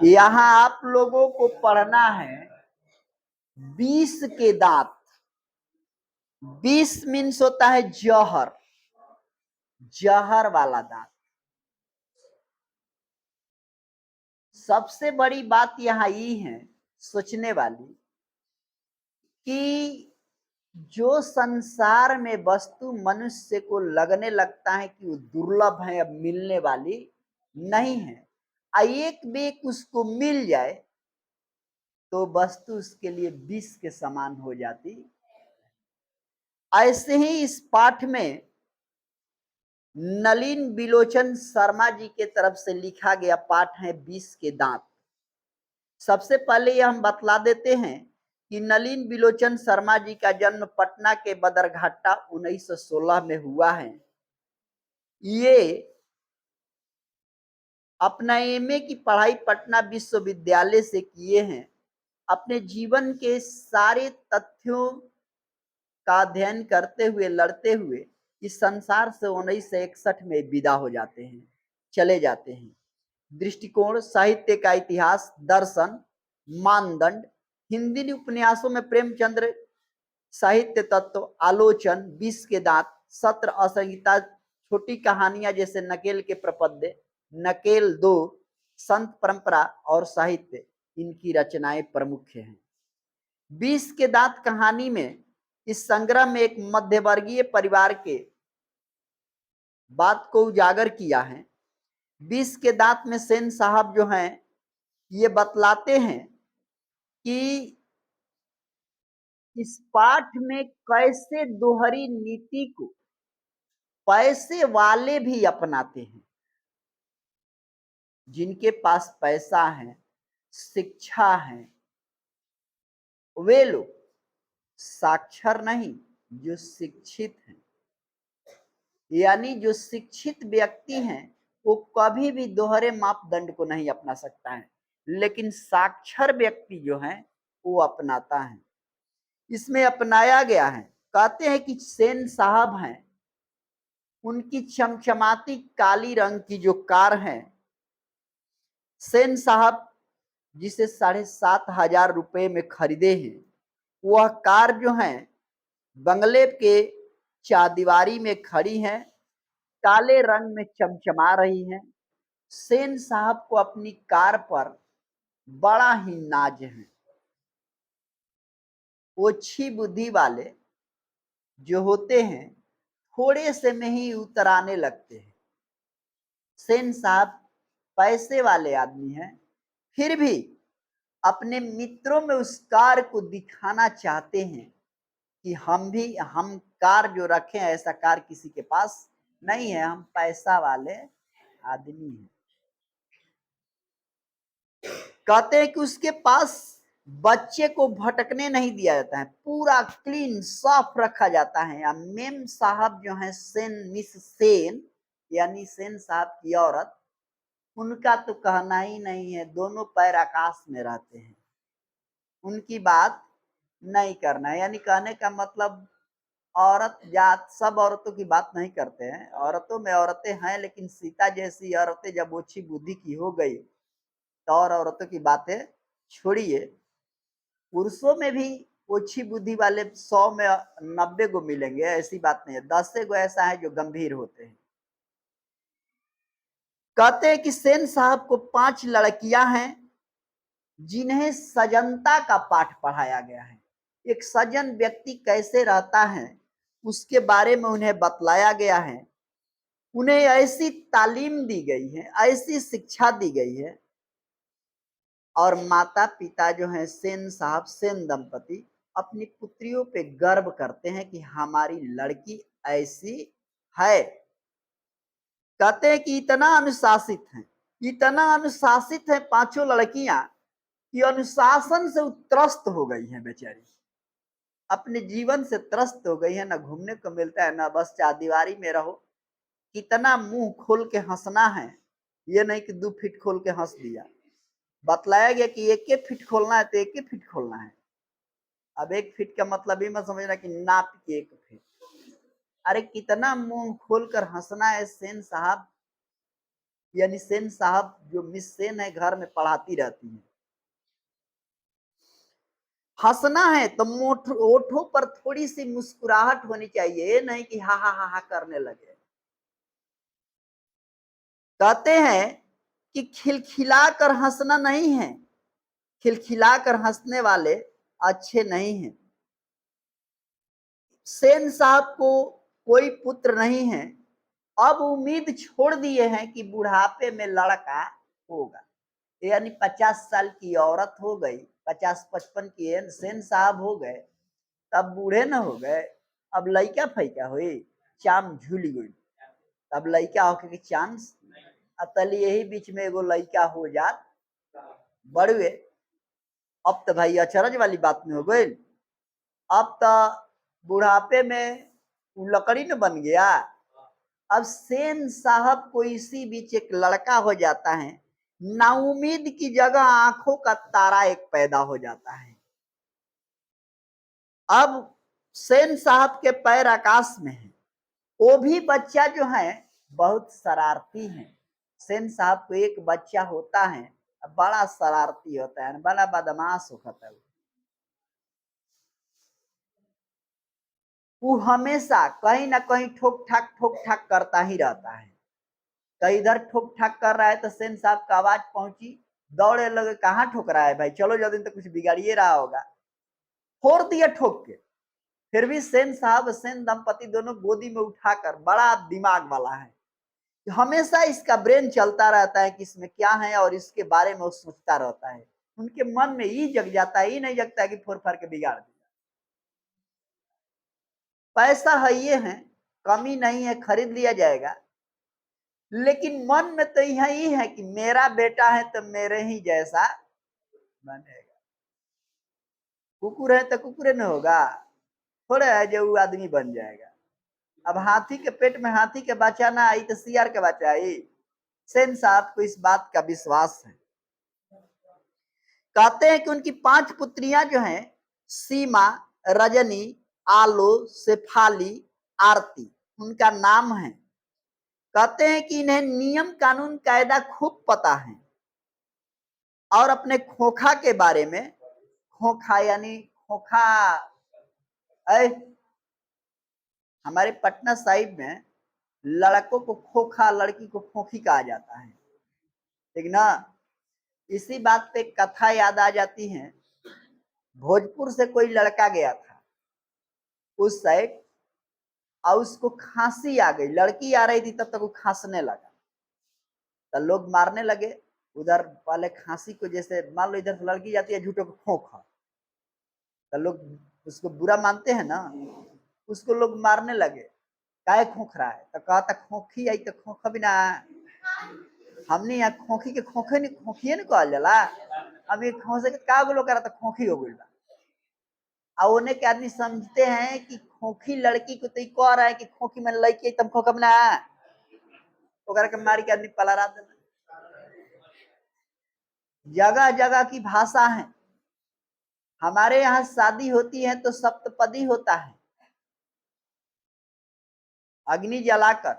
यहाँ आप लोगों को पढ़ना है 20 के दांत। 20 मीन्स होता है जहर, जहर वाला दांत। सबसे बड़ी बात यहाँ ये है सोचने वाली कि जो संसार में वस्तु मनुष्य को लगने लगता है कि वो दुर्लभ है, अब मिलने वाली नहीं है, एक बेक उसको मिल जाए तो वस्तु उसके लिए विष के समान हो जाती। ऐसे ही इस पाठ में नलिन बिलोचन शर्मा जी के तरफ से लिखा गया पाठ है 20 के दांत। सबसे पहले यह हम बतला देते हैं कि नलिन बिलोचन शर्मा जी का जन्म पटना के बदरघाटा 1916 में हुआ है। ये अपना एमए की पढ़ाई पटना विश्वविद्यालय से किए हैं। अपने जीवन के सारे तथ्यों का अध्ययन करते हुए, लड़ते हुए इस संसार से 1961 में विदा हो जाते हैं, चले जाते हैं। दृष्टिकोण, साहित्य का इतिहास, दर्शन, मानदंड, हिंदी उपन्यासों में प्रेमचंद्र, साहित्य तत्व, आलोचन, 20 के दांत, सत्र, असंहिता, छोटी कहानियां जैसे नकेल के प्रपद्य, नकेल 2, संत परंपरा और साहित्य, इनकी रचनाएं प्रमुख हैं। 20 के दांत कहानी में इस संग्रह में एक मध्यवर्गीय परिवार के बात को उजागर किया है। 20 के दांत में सेन साहब जो हैं ये बतलाते हैं कि इस पाठ में कैसे दोहरी नीति को पैसे वाले भी अपनाते हैं। जिनके पास पैसा है, शिक्षा है, वे लोग साक्षर नहीं, जो शिक्षित हैं, यानी जो शिक्षित व्यक्ति हैं वो कभी भी दोहरे मापदंड को नहीं अपना सकता है, लेकिन साक्षर व्यक्ति जो है वो अपनाता है। इसमें अपनाया गया है, कहते हैं कि सेन साहब हैं, उनकी चमचमाती काली रंग की जो कार है, सेन साहब जिसे 7,500 रुपए में खरीदे हैं, वह कार जो है बंगले के चारदीवारी में खड़ी है, काले रंग में चमचमा रही है। सेन साहब को अपनी कार पर बड़ा ही नाज है। ओछी बुद्धि वाले जो होते हैं थोड़े से में ही उतराने लगते हैं। सेन साहब पैसे वाले आदमी हैं, फिर भी अपने मित्रों में उस कार को दिखाना चाहते हैं कि हम कार जो रखे हैं ऐसा कार किसी के पास नहीं है, हम पैसा वाले आदमी हैं। कहते हैं कि उसके पास बच्चे को भटकने नहीं दिया जाता है, पूरा क्लीन साफ रखा जाता है। या मेम साहब जो है सेन, मिस सेन यानी सेन साहब की औरत, उनका तो कहना ही नहीं है, दोनों पैर आकाश में रहते हैं, उनकी बात नहीं करना है। यानी कहने का मतलब औरत जात सब औरतों की बात नहीं करते हैं, औरतों में औरतें हैं, लेकिन सीता जैसी औरतें जब ओछी बुद्धि की हो गई तो और औरतों की बातें छोड़िए, पुरुषों में भी ओछी बुद्धि वाले 100 में 90 गो मिलेंगे, ऐसी बात नहीं है, 10 गो ऐसा है जो गंभीर होते हैं। कहते हैं कि सेन साहब को 5 लड़कियां हैं जिन्हें सजनता का पाठ पढ़ाया गया है। एक सज्जन व्यक्ति कैसे रहता है उसके बारे में उन्हें बतलाया गया है। उन्हें ऐसी तालीम दी गई है, ऐसी शिक्षा दी गई है। और माता पिता जो हैं सेन साहब, सेन दंपति, अपनी पुत्रियों पे गर्व करते हैं कि हमारी लड़की ऐसी है। कहते हैं कि इतना अनुशासित है पांचों लड़कियां कि अनुशासन से त्रस्त हो गई हैं बेचारी, अपने जीवन से त्रस्त हो गई है। ना घूमने को मिलता है, ना बस चारदीवारी में रहो। कितना मुंह खोल के हंसना है, ये नहीं कि 2 फीट खोल के हंस दिया। बतलाया गया कि 1 फीट खोलना है तो 1 फीट खोलना है। अब 1 फीट का मतलब ही मत समझना कि नाप के 1 फीट। अरे कितना मुंह खोलकर हंसना है सेन साहब, यानी सेन साहब जो मिस सेन है घर में पढ़ाती रहती है। हंसना है तो ओठों पर थोड़ी सी मुस्कुराहट होनी चाहिए, ये नहीं कि हा हा हा हा करने लगे। कहते हैं कि खिलखिलाकर हंसना नहीं है, खिलखिलाकर हंसने वाले अच्छे नहीं हैं। सेन साहब को कोई पुत्र नहीं है, अब उम्मीद छोड़ दिए हैं कि बुढ़ापे में लड़का होगा। यानी 50 साल की औरत हो गई, 50-55 की सेन साहब हो गए, तब बूढ़े न हो गए, अब लइका फैका हुई, चाम झूल गई, तब लइका होके के चांस अतल यही बीच में एगो लइका हो जात बड़ुए। अब तो भाई अचरज वाली बात में हो गई। अब तो बुढ़ापे में लकड़ी न बन गया। अब सेन साहब को इसी बीच एक लड़का हो जाता है, नाउमीद की जगह आंखों का तारा एक पैदा हो जाता है। अब सेन साहब के पैर आकाश में हैं, वो भी बच्चा जो है बहुत शरारती है। सेन साहब को एक बच्चा होता है, बड़ा शरारती होता है, बड़ा बदमाश होता है। वो हमेशा कहीं ना कहीं ठोक ठाक करता ही रहता है। कहीं इधर ठोक ठाक कर रहा है तो सेन साहब का आवाज पहुंची, दौड़े लगे, कहाँ ठोक रहा है भाई, चलो जल्दी, तो कुछ बिगाड़िए रहा होगा। फोड़ दिया ठोक के। फिर भी सेन साहब सेन दंपति दोनों गोदी में उठाकर, बड़ा दिमाग वाला है, हमेशा इसका ब्रेन चलता रहता है कि इसमें क्या है और इसके बारे में वो सोचता रहता है। उनके मन में ये जग जाता है, ये नहीं जगता है कि फोड़ फाड़ के बिगाड़ दिया। पैसा है, ये है, कमी नहीं है, खरीद लिया जाएगा, लेकिन मन में तो यही है कि मेरा बेटा है तो मेरे ही जैसा बनेगा। कुकुर है तो कुकुरे न होगा, थोड़े है जो वो आदमी बन जाएगा। अब हाथी के पेट में हाथी के बच्चा ना आई तो सियार के बच्चा आई। सेन साहब को इस बात का विश्वास है। कहते हैं कि उनकी 5 पुत्रियां जो हैं, सीमा, रजनी, आलो, शेफाली, आरती, उनका नाम है। कहते हैं कि इन्हें नियम कानून कायदा खूब पता है और अपने खोखा के बारे में, खोखा यानी खोखा, हमारे पटना साहिब में लड़कों को खोखा, लड़की को खोखी कहा जाता है, ठीक ना। इसी बात पे कथा याद आ जाती है। भोजपुर से कोई लड़का गया था उस साइड, और उसको खांसी आ गई, लड़की आ रही थी तब तक वो खांसने लगा, तो लोग मारने लगे। उधर वाले खांसी को, जैसे मान लो इधर से लड़की जाती है झूठों को खोखा, तो लोग उसको बुरा मानते हैं ना, उसको लोग मारने लगे। काय खोख रहा है, तो कहता खोखी आई तो खोखा बिना, हमने यहाँ खोखी के खोखे नहीं, खोखिए नहीं कहल जाला, अब ये खोसे के का लोग करा तो खोखी हो गई। और उन्हें के आदमी समझते हैं कि खोखी लड़की को तो कह रहा है कि खोखी में लड़की तुम खोखा बना, तो के मारी के आदमी पलरा देना। जगह जगह की भाषा है। हमारे यहाँ शादी होती है तो सप्तपदी होता है, अग्नि जलाकर।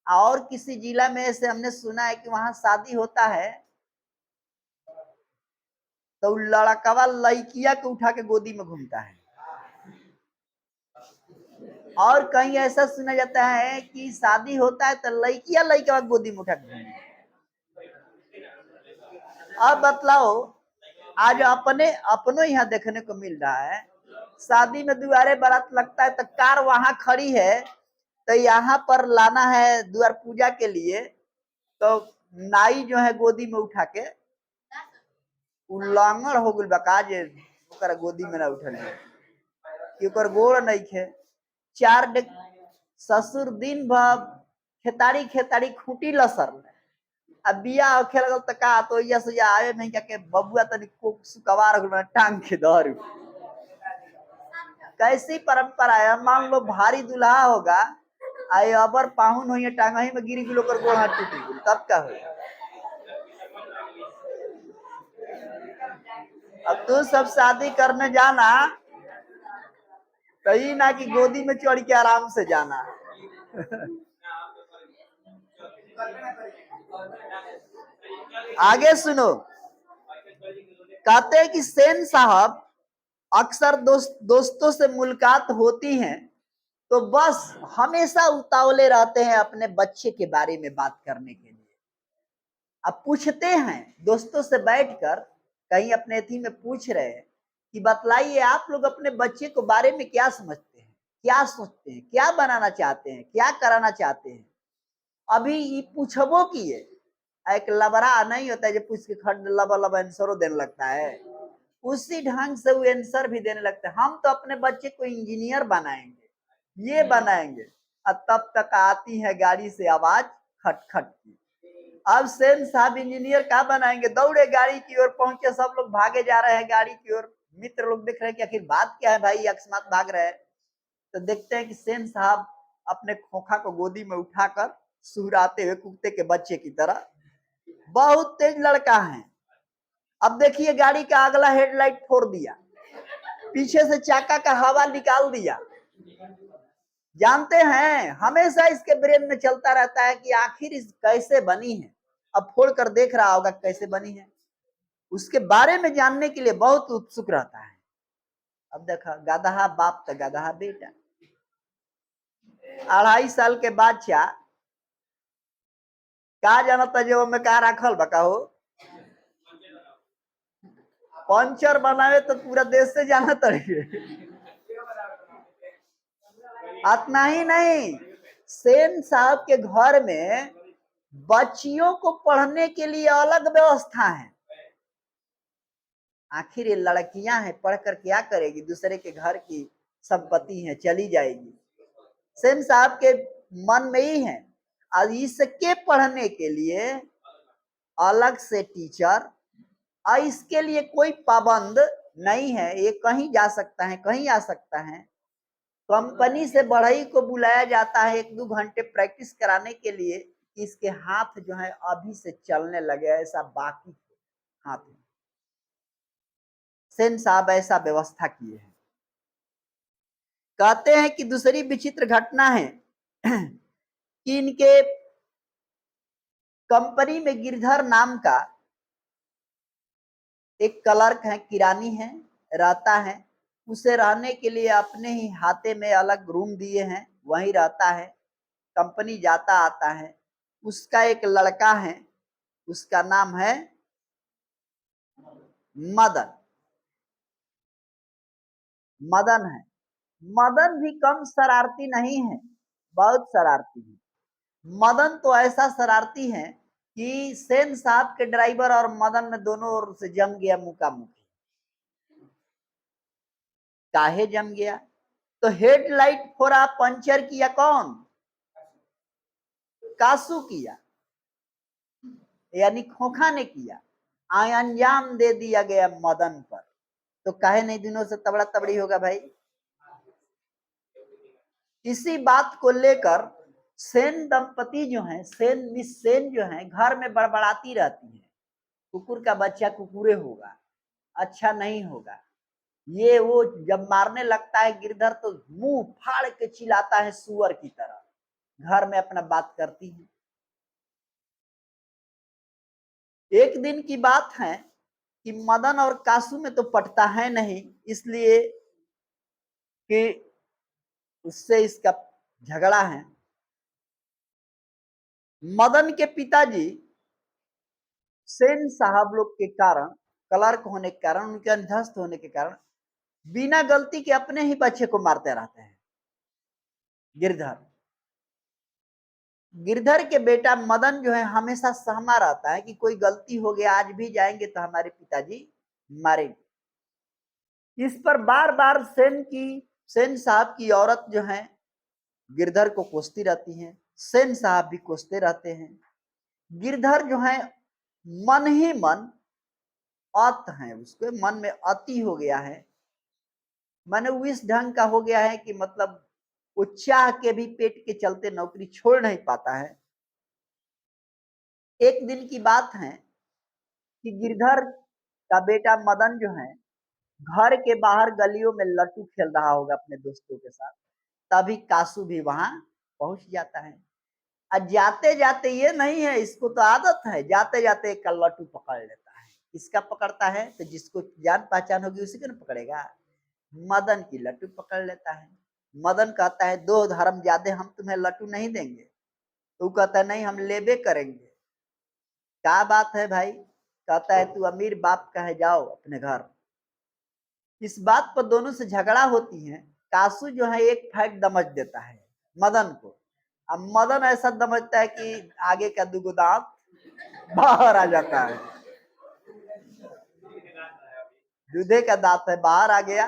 और किसी जिला में ऐसे हमने सुना है कि वहां शादी होता है तो लड़कवा लड़किया को उठा के गोदी में घूमता है। और कहीं ऐसा सुना जाता है कि शादी होता है तो लड़किया लड़का गोदी में उठा के घूमता है। अब बतलाओ, आज अपनों यहाँ देखने को मिल रहा है, शादी में दुआरे बारात लगता है तो कार वहां खड़ी है, तो यहाँ पर लाना है द्वार पूजा के लिए, तो नाई जो है गोदी में उठा के, उल्लंघन हो गई बका जे गोदी में ना उठल कि गोड़ नहीं खे। 4 ससुर दिन भर खेताड़ी खेताड़ी खूटी लसर, अब बिया होखे लगल त का तो या से आवे नहीं के बबुआ तनी को सुकवार हो टांग के धर। कैसी परंपरा है, मान लो भारी दुल्हा होगा, आई अबर पाहुन हो टांगही में गिरी गुलो कर गोड़ हाथ टूटी गई, तब का हो। अब तू सब शादी करने जाना कहीं ना कि गोदी में चढ़ के आराम से जाना। आगे सुनो, कहते हैं कि सेन साहब अक्सर दोस्तों से मुलाकात होती है तो बस हमेशा उतावले रहते हैं अपने बच्चे के बारे में बात करने के लिए। अब पूछते हैं दोस्तों से बैठकर, कहीं अपने थी में पूछ रहे हैं कि बतलाइए आप लोग अपने बच्चे को बारे में क्या समझते हैं, क्या सोचते हैं, क्या बनाना चाहते हैं, क्या कराना चाहते हैं। अभी ये पूछबो किए, एक लबरा नहीं होता है जो पूछ के खट लब लब आंसरो देने लगता है, उसी ढंग से वो आंसर भी देने लगता है। हम तो अपने बच्चे को इंजीनियर बनाएंगे, ये बनाएंगे, और तब तक आती है गाड़ी से आवाज खट खट की। अब सेन साहब इंजीनियर क्या बनाएंगे, दौड़े गाड़ी की ओर पहुंचे, सब लोग भागे जा रहे हैं गाड़ी की ओर। मित्र लोग देख रहे हैं कि आखिर बात क्या है भाई, अकस्मात भाग रहे हैं। तो देखते हैं कि सेन साहब अपने खोखा को गोदी में उठाकर सुहराते हुए कुत्ते के बच्चे की तरह, बहुत तेज लड़का है। अब देखिए गाड़ी का अगला हेडलाइट फोड़ दिया, पीछे से चाका का हवा निकाल दिया। जानते हैं हमेशा इसके ब्रेन में चलता रहता है कि आखिर इस कैसे बनी है। अब फोड़ कर देख रहा होगा कैसे बनी है, उसके बारे में जानने के लिए बहुत उत्सुक रहता है। अब देखा, गधा बाप तो गधा बेटा, 2.5 साल के बच्चा का जानता जो में का रखल बका हो, पंचर बनावे तो पूरा देश से जाना तड़िए। इतना ही नहीं, सेन साहब के घर में बच्चियों को पढ़ने के लिए अलग व्यवस्था है। आखिर ये लड़कियां हैं, पढ़कर क्या करेगी, दूसरे के घर की संपत्ति है, चली जाएगी। सेन साहब के मन में ही है, और इसके पढ़ने के लिए अलग से टीचर, और इसके लिए कोई पाबंद नहीं है, ये कहीं जा सकता है, कहीं आ सकता है। कंपनी से बढ़ई को बुलाया जाता है 1-2 घंटे प्रैक्टिस कराने के लिए, इसके हाथ जो है अभी से चलने लगे, ऐसा बाकी हाथ में सेन साहब ऐसा व्यवस्था किए हैं। कहते हैं कि दूसरी विचित्र घटना है कि इनके कंपनी में गिरधर नाम का एक क्लर्क है, किरानी है, रहता है। उसे रहने के लिए अपने ही हाथे में अलग रूम दिए हैं, वहीं रहता है, कंपनी जाता आता है। उसका एक लड़का है, उसका नाम है मदन। मदन है, मदन भी कम शरारती नहीं है, बहुत शरारती है। मदन तो ऐसा शरारती है कि सेन साहब के ड्राइवर और मदन में दोनों ओर से जम गया मुकामुकी। काहे जम गया, तो हेडलाइट फोड़ा, पंचर किया कौन, कासू किया, यानी खोखा ने किया, अंजाम दे दिया गया मदन पर। तो काहे नहीं दिनों से तबड़ा तबड़ी होगा भाई। इसी बात को लेकर सेन दंपति जो है, सेन मिस सेन जो है, घर में बड़बड़ाती रहती है, कुकुर का बच्चा कुकुरे होगा, अच्छा नहीं होगा। ये वो जब मारने लगता है गिरधर तो मुंह फाड़ के चिल्लाता है सुअर की तरह, घर में अपना बात करती है। एक दिन की बात है कि मदन और कासू में तो पटता है नहीं, इसलिए कि उससे इसका झगड़ा है। मदन के पिताजी सेन साहब लोग के कारण, क्लर्क होने के कारण, उनके अधीनस्थ होने के कारण, बिना गलती के अपने ही बच्चे को मारते रहते हैं। गिरधर गिरधर के बेटा मदन जो है हमेशा सहमा रहता है कि कोई गलती हो गया, आज भी जाएंगे तो हमारे पिताजी मारेंगे। इस पर बार बार सेन साहब की औरत जो है गिरधर को कोसती रहती है, सेन साहब भी कोसते रहते हैं। गिरधर जो है मन ही मन अत है, उसके मन में अति हो गया है, माने वो इस ढंग का हो गया है कि मतलब वो चाह के भी पेट के चलते नौकरी छोड़ नहीं पाता है। एक दिन की बात है कि गिरधर का बेटा मदन जो है घर के बाहर गलियों में लट्टू खेल रहा होगा अपने दोस्तों के साथ, तभी कासू भी वहां पहुंच जाता है। और जाते जाते ये नहीं है, इसको तो आदत है, जाते जाते एक का लट्टू पकड़ लेता है। किसका पकड़ता है? तो जिसको जान पहचान होगी उसी को ना पकड़ेगा। मदन की लट्टू पकड़ लेता है। मदन कहता है 2 धर्म ज्यादा हम तुम्हें लट्टू नहीं देंगे। तो कहता है नहीं हम लेबे करेंगे। क्या बात है भाई? कहता है तू अमीर बाप का है, जाओ अपने घर। इस बात पर दोनों से झगड़ा होती है। कासू जो है एक फैक्ट दमज देता है मदन को। अब मदन ऐसा दमजता है कि आगे का 2 दांत बाहर आ जाता है। दूधे का दांत है बाहर आ गया।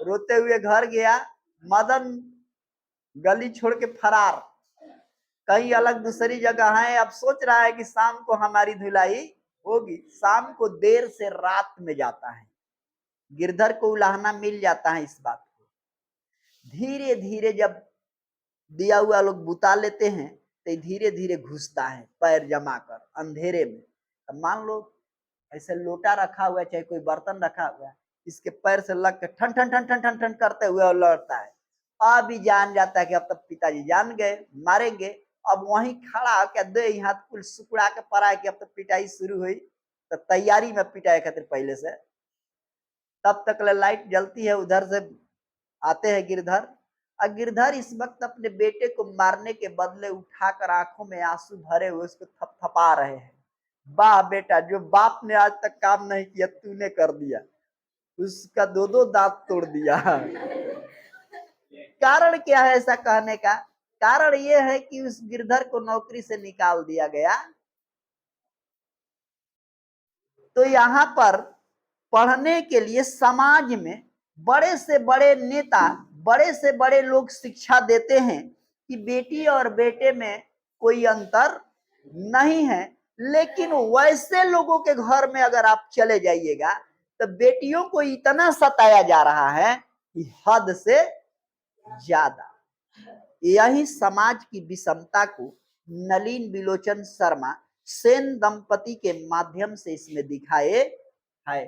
रोते हुए घर गया। मदन गली छोड़ के फरार, कहीं अलग दूसरी जगह है। अब सोच रहा है कि शाम को हमारी धुलाई होगी। शाम को देर से रात में जाता है। गिरधर को उलाहना मिल जाता है इस बात को। धीरे धीरे जब दिया हुआ लोग बुता लेते हैं तो धीरे धीरे घुसता है पैर जमा कर अंधेरे में। अब मान लो ऐसे लोटा रखा हुआ है, चाहे कोई बर्तन रखा हुआ है, इसके पैर से लग के ठन ठन ठन ठन ठन ठन करते हुए लौटता है। अभी जान जाता है कि अब तक पिताजी जान गए, मारेंगे। अब वहीं खड़ा क्या दे हाथ कुल सुकड़ा के पड़ा है कि अब तक पिटाई शुरू हुई। तो तैयारी में पिटाई खातिर पहले से। तब तक लाइट जलती है, उधर से आते हैं गिरधर। और गिरधर इस वक्त अपने बेटे को मारने के बदले उठाकर आंखों में आंसू भरे हुए उसको थपथपा रहे हैं। वाह बेटा, जो बाप ने आज तक काम नहीं किया तूने कर दिया। उसका 2 दांत तोड़ दिया। कारण क्या है ऐसा कहने का? कारण यह है कि उस गिरधर को नौकरी से निकाल दिया गया। तो यहाँ पर पढ़ने के लिए समाज में बड़े से बड़े नेता, बड़े से बड़े लोग शिक्षा देते हैं कि बेटी और बेटे में कोई अंतर नहीं है। लेकिन वैसे लोगों के घर में अगर आप चले जाइएगा तो बेटियों को इतना सताया जा रहा है कि हद से ज्यादा। यही समाज की विषमता को नलिन बिलोचन शर्मा सेन दंपति के माध्यम से इसमें दिखाए है।